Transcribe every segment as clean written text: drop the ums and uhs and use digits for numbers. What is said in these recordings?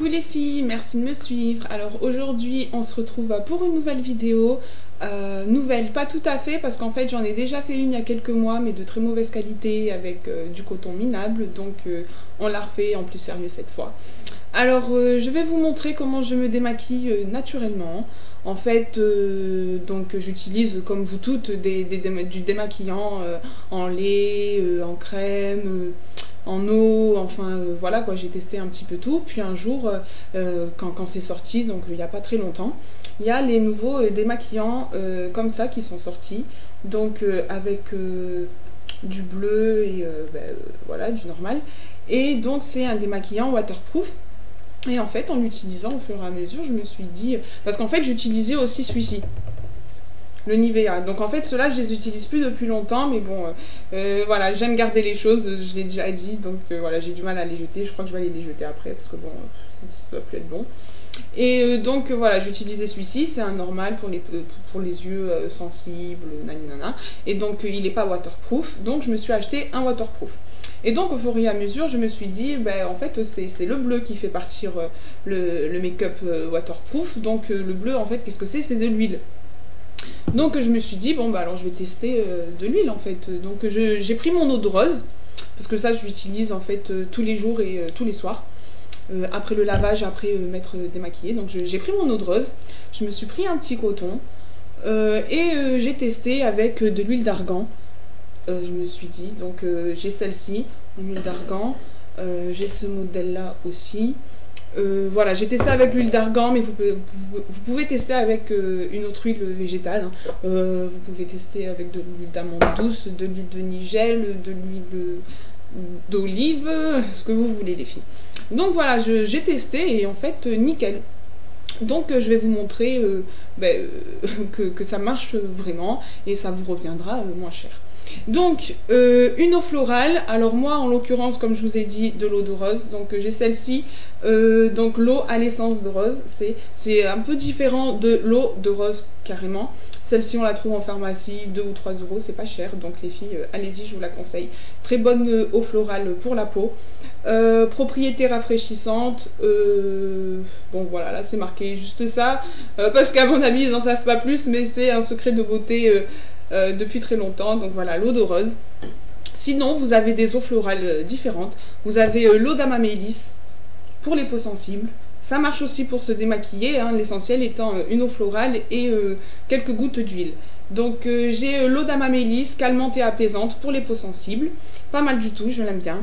Coucou les filles, merci de me suivre. Alors aujourd'hui on se retrouve pour une nouvelle vidéo. Nouvelle, pas tout à fait parce qu'en fait j'en ai déjà fait une il y a quelques mois mais de très mauvaise qualité avec du coton minable, donc on l'a refait en plus sérieux cette fois. Alors je vais vous montrer comment je me démaquille naturellement. En fait donc j'utilise comme vous toutes du démaquillant en lait, en crème, en eau, enfin voilà quoi, j'ai testé un petit peu tout. Puis un jour, quand c'est sorti, donc il n'y a pas très longtemps, il y a les nouveaux démaquillants comme ça qui sont sortis, donc avec du bleu et voilà, du normal. Et donc c'est un démaquillant waterproof. Et en fait, en l'utilisant au fur et à mesure, je me suis dit... Parce qu'en fait, j'utilisais aussi celui-ci, le Nivea. Donc en fait, ceux-là, je les utilise plus depuis longtemps, mais bon, voilà, j'aime garder les choses, je l'ai déjà dit, donc voilà, j'ai du mal à les jeter. Je crois que je vais aller les jeter après, parce que bon, ça doit plus être bon. Et donc voilà, j'utilisais celui-ci, c'est un normal pour les yeux sensibles, naninana. Et donc il n'est pas waterproof, donc je me suis acheté un waterproof. Et donc au fur et à mesure, je me suis dit, ben, en fait c'est le bleu qui fait partir le make-up waterproof. Donc le bleu, en fait, qu'est-ce que c'est? C'est de l'huile. Donc je me suis dit, bon bah alors je vais tester de l'huile en fait. Donc j'ai pris mon eau de rose, parce que ça je l'utilise en fait tous les jours et tous les soirs. Après le lavage, après m'être démaquillée. Donc j'ai pris mon eau de rose, je me suis pris un petit coton et j'ai testé avec de l'huile d'argan. Je me suis dit, donc j'ai celle-ci, l'huile d'argan, j'ai ce modèle-là aussi. Voilà, j'ai testé avec l'huile d'argan, mais vous pouvez tester avec une autre huile végétale. Vous pouvez tester avec de l'huile d'amande douce, de l'huile de nigel, de l'huile d'olive, ce que vous voulez les filles. Donc voilà, j'ai testé et en fait nickel. Donc je vais vous montrer que ça marche vraiment et ça vous reviendra moins cher. Donc une eau florale, alors moi en l'occurrence comme je vous ai dit de l'eau de rose, donc j'ai celle-ci, donc l'eau à l'essence de rose, c'est un peu différent de l'eau de rose carrément. Celle-ci on la trouve en pharmacie, 2 ou 3 euros, c'est pas cher, donc les filles allez-y, je vous la conseille. Très bonne eau florale pour la peau, propriété rafraîchissante, bon voilà, là c'est marqué juste ça, parce qu'à mon avis ils en savent pas plus, mais c'est un secret de beauté depuis très longtemps. Donc voilà, l'eau de rose. Sinon vous avez des eaux florales différentes. Vous avez l'eau d'amamélis pour les peaux sensibles, ça marche aussi pour se démaquiller, hein, l'essentiel étant une eau florale et quelques gouttes d'huile. Donc j'ai l'eau d'amamélis, calmante et apaisante pour les peaux sensibles, pas mal du tout, je l'aime bien.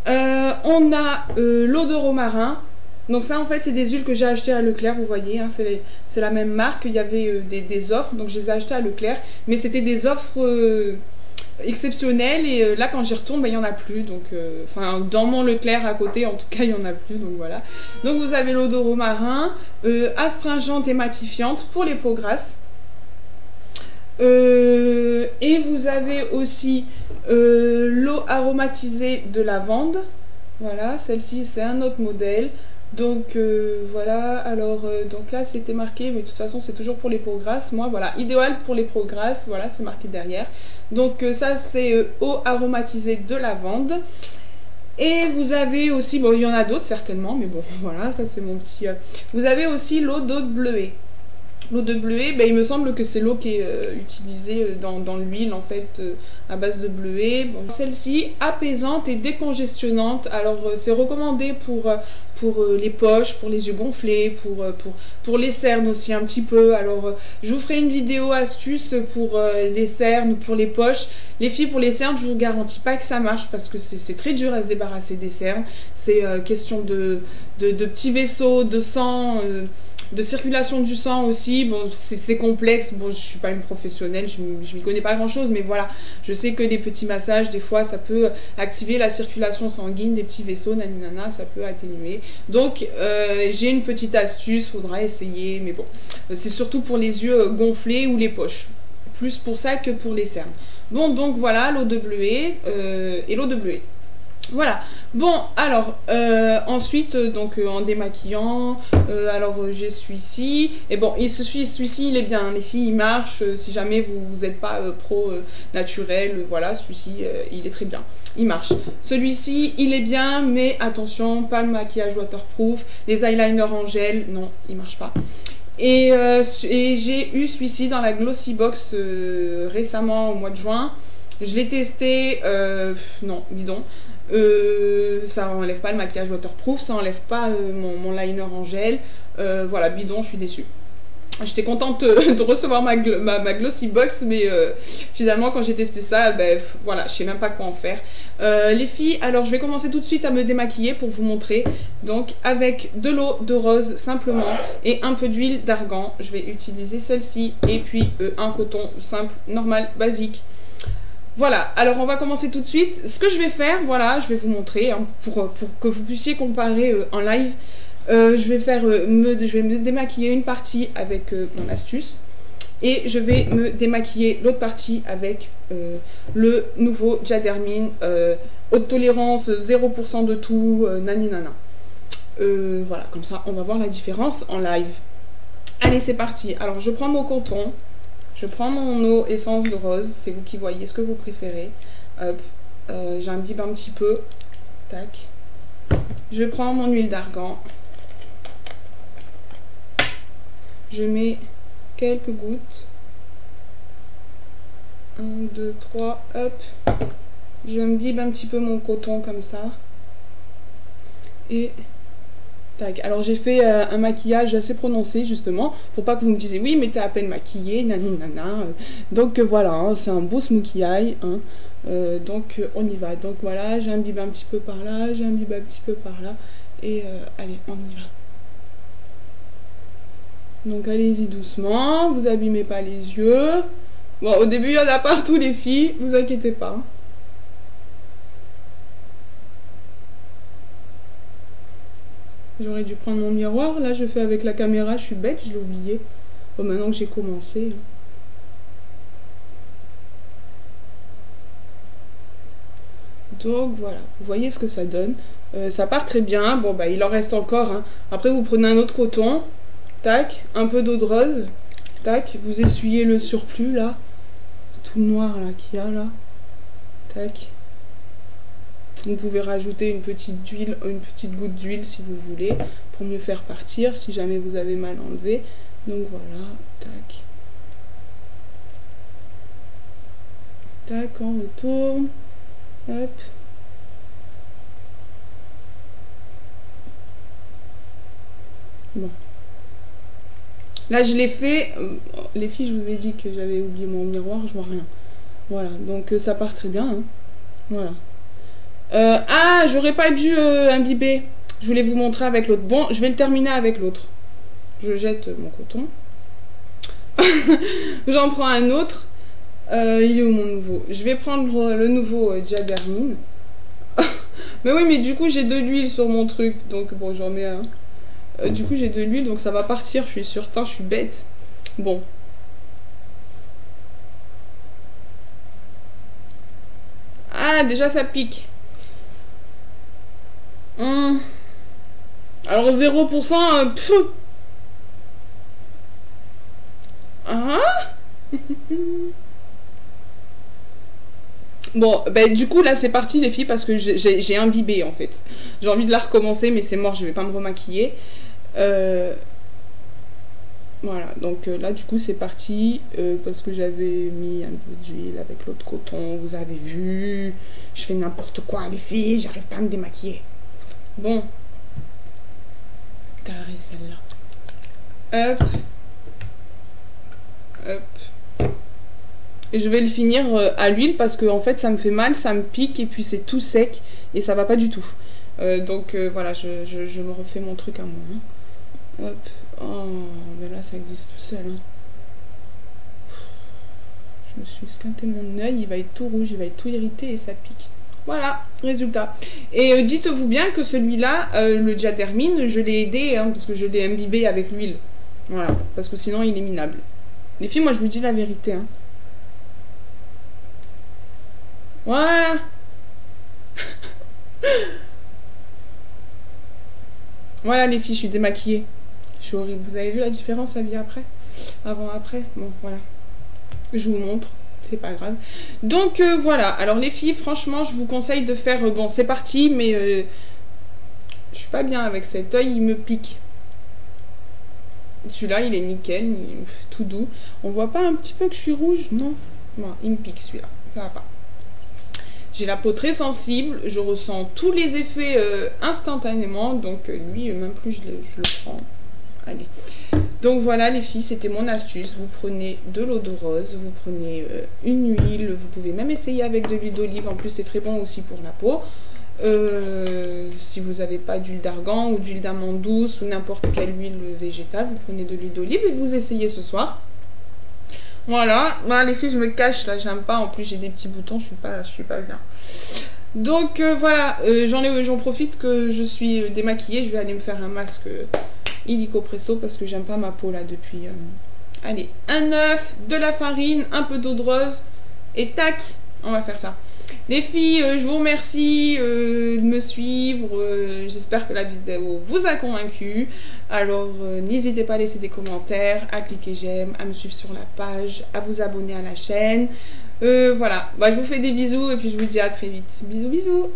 On a l'eau de romarin. Donc ça en fait c'est des huiles que j'ai achetées à Leclerc, vous voyez, hein, c'est la même marque. Il y avait des offres, donc je les ai achetées à Leclerc, mais c'était des offres exceptionnelles et là quand j'y retourne, il n'y en a plus, donc enfin dans mon Leclerc à côté en tout cas il n'y en a plus, donc voilà. Donc vous avez l'eau de romarin, astringente et matifiante pour les peaux grasses. Et vous avez aussi l'eau aromatisée de lavande, voilà, celle-ci c'est un autre modèle. Donc voilà, alors donc là c'était marqué, mais de toute façon c'est toujours pour les peaux grasses. Moi voilà, idéal pour les peaux grasses, voilà, c'est marqué derrière. Donc ça c'est eau aromatisée de lavande. Et vous avez aussi, bon il y en a d'autres certainement, mais bon voilà, ça c'est mon petit... Vous avez aussi l'eau de bleuet. L'eau de bleuet, ben, il me semble que c'est l'eau qui est utilisée dans l'huile en fait, à base de bleuet. Bon, celle-ci, apaisante et décongestionnante. Alors c'est recommandé pour les poches, pour les yeux gonflés, pour les cernes aussi un petit peu. Alors je vous ferai une vidéo astuce pour les cernes, pour les poches. Les filles, pour les cernes, je vous garantis pas que ça marche parce que c'est très dur à se débarrasser des cernes. C'est question de petits vaisseaux, de sang... de circulation du sang aussi. Bon, c'est complexe, bon je suis pas une professionnelle, je m'y connais pas grand chose, mais voilà, je sais que les petits massages des fois ça peut activer la circulation sanguine des petits vaisseaux, naninana, ça peut atténuer. Donc j'ai une petite astuce, faudra essayer, mais bon, c'est surtout pour les yeux gonflés ou les poches, plus pour ça que pour les cernes. Bon, donc voilà l'eau de bleuet et l'eau de bleuet. Voilà. Bon, alors, ensuite, donc, en démaquillant, alors, j'ai celui-ci. Et bon, celui-ci, il est bien. Les filles, il marche. Si jamais vous n'êtes pas pro naturel, voilà, celui-ci, il est très bien. Il marche. Celui-ci, il est bien, mais attention, pas le maquillage waterproof. Les eyeliners en gel, non, il marche pas. Et j'ai eu celui-ci dans la Glossy Box récemment, au mois de juin. Je l'ai testé, non, bidon. Ça enlève pas le maquillage waterproof, ça enlève pas mon liner en gel. Voilà, bidon, je suis déçue. J'étais contente de recevoir ma Glossy Box, mais finalement, quand j'ai testé ça, ben, voilà, je sais même pas quoi en faire. Les filles, alors je vais commencer tout de suite à me démaquiller pour vous montrer. Donc, avec de l'eau de rose simplement et un peu d'huile d'argan, je vais utiliser celle-ci et puis un coton simple, normal, basique. Voilà, alors on va commencer tout de suite. Ce que je vais faire, voilà, je vais vous montrer hein, pour que vous puissiez comparer en live. Je vais me démaquiller une partie avec mon astuce et je vais me démaquiller l'autre partie avec le nouveau Diadermine haute tolérance 0% de tout nani nana. Voilà, comme ça on va voir la différence en live. Allez, c'est parti. Alors je prends mon coton. Je prends mon eau essence de rose, c'est vous qui voyez ce que vous préférez. Hop, j'imbibe un petit peu. Tac. Je prends mon huile d'argan. Je mets quelques gouttes. 1, 2, 3, hop. J'imbibe un petit peu mon coton comme ça. Et... tac. Alors j'ai fait un maquillage assez prononcé justement pour pas que vous me disiez oui mais t'es à peine maquillée nani nana. Donc voilà hein, c'est un beau smokey eye hein. Donc on y va. Donc voilà, j'imbibe un petit peu par là, j'imbibe un petit peu par là et allez on y va. Donc allez-y doucement, vous abîmez pas les yeux. Bon au début il y en a partout les filles, vous inquiétez pas. J'aurais dû prendre mon miroir. Là, je fais avec la caméra. Je suis bête, je l'ai oublié. Bon, maintenant que j'ai commencé. Donc, voilà. Vous voyez ce que ça donne. Ça part très bien. Bon, bah, il en reste encore. Hein. Après, vous prenez un autre coton. Tac. Un peu d'eau de rose. Tac. Vous essuyez le surplus, là. Tout le noir, là, qu'il y a, là. Tac. Vous pouvez rajouter une petite goutte d'huile si vous voulez, pour mieux faire partir, si jamais vous avez mal enlevé. Donc voilà, tac. Tac, on retourne. Hop. Bon. Là, je l'ai fait. Les filles, je vous ai dit que j'avais oublié mon miroir, je vois rien. Voilà, donc ça part très bien. Hein. Voilà. Ah, j'aurais pas dû imbiber. Je voulais vous montrer avec l'autre. Bon, je vais le terminer avec l'autre. Je jette mon coton. J'en prends un autre. Il est où mon nouveau? Je vais prendre le nouveau Diadermine. Mais oui, mais du coup, j'ai de l'huile sur mon truc. Donc, bon, j'en mets un. Du coup, j'ai de l'huile, donc ça va partir. Je suis sûre. Je suis bête. Bon. Ah, déjà, ça pique. Alors 0%, ah bon, ben du coup là c'est parti les filles parce que j'ai imbibé en fait. J'ai envie de la recommencer mais c'est mort, je vais pas me remaquiller. Voilà, donc là du coup c'est parti parce que j'avais mis un peu d'huile avec l'autre coton, vous avez vu. Je fais n'importe quoi les filles, j'arrive pas à me démaquiller. Bon. Carré celle-là. Hop. Hop. Et je vais le finir à l'huile parce que en fait ça me fait mal, ça me pique et puis c'est tout sec et ça va pas du tout. Donc voilà, je me refais mon truc à moi. Hein. Hop. Oh, mais là ça glisse tout seul. Hein. Je me suis esquinté mon œil, il va être tout rouge, il va être tout irrité et ça pique. Voilà, résultat. Et dites-vous bien que celui-là, le Diadermine, je l'ai aidé, hein, parce que je l'ai imbibé avec l'huile. Voilà, parce que sinon il est minable. Les filles, moi je vous dis la vérité. Hein. Voilà. Voilà les filles, je suis démaquillée. Je suis horrible. Vous avez vu la différence la vie après? Avant, après? Bon, voilà. Je vous montre. C'est pas grave. Donc, voilà. Alors, les filles, franchement, je vous conseille de faire... bon, c'est parti, mais... je suis pas bien avec cet œil, il me pique. Celui-là, il est nickel, tout doux. On voit pas un petit peu que je suis rouge? Non. Bon, il me pique, celui-là. Ça va pas. J'ai la peau très sensible. Je ressens tous les effets instantanément. Donc, lui, même plus je le prends. Allez. Donc voilà les filles, c'était mon astuce. Vous prenez de l'eau de rose, vous prenez une huile, vous pouvez même essayer avec de l'huile d'olive, en plus c'est très bon aussi pour la peau. Si vous n'avez pas d'huile d'argan ou d'huile d'amande douce ou n'importe quelle huile végétale, vous prenez de l'huile d'olive et vous essayez ce soir. Voilà, les filles je me cache là, j'aime pas, en plus j'ai des petits boutons, je suis pas bien. Donc voilà, j'en profite que je suis démaquillée, je vais aller me faire un masque illico presso parce que j'aime pas ma peau là depuis... Allez, un œuf, de la farine, un peu d'eau de rose et tac, on va faire ça. Les filles, je vous remercie de me suivre, j'espère que la vidéo vous a convaincu. Alors n'hésitez pas à laisser des commentaires, à cliquer j'aime, à me suivre sur la page, à vous abonner à la chaîne. Voilà, je vous fais des bisous et puis je vous dis à très vite. Bisous bisous.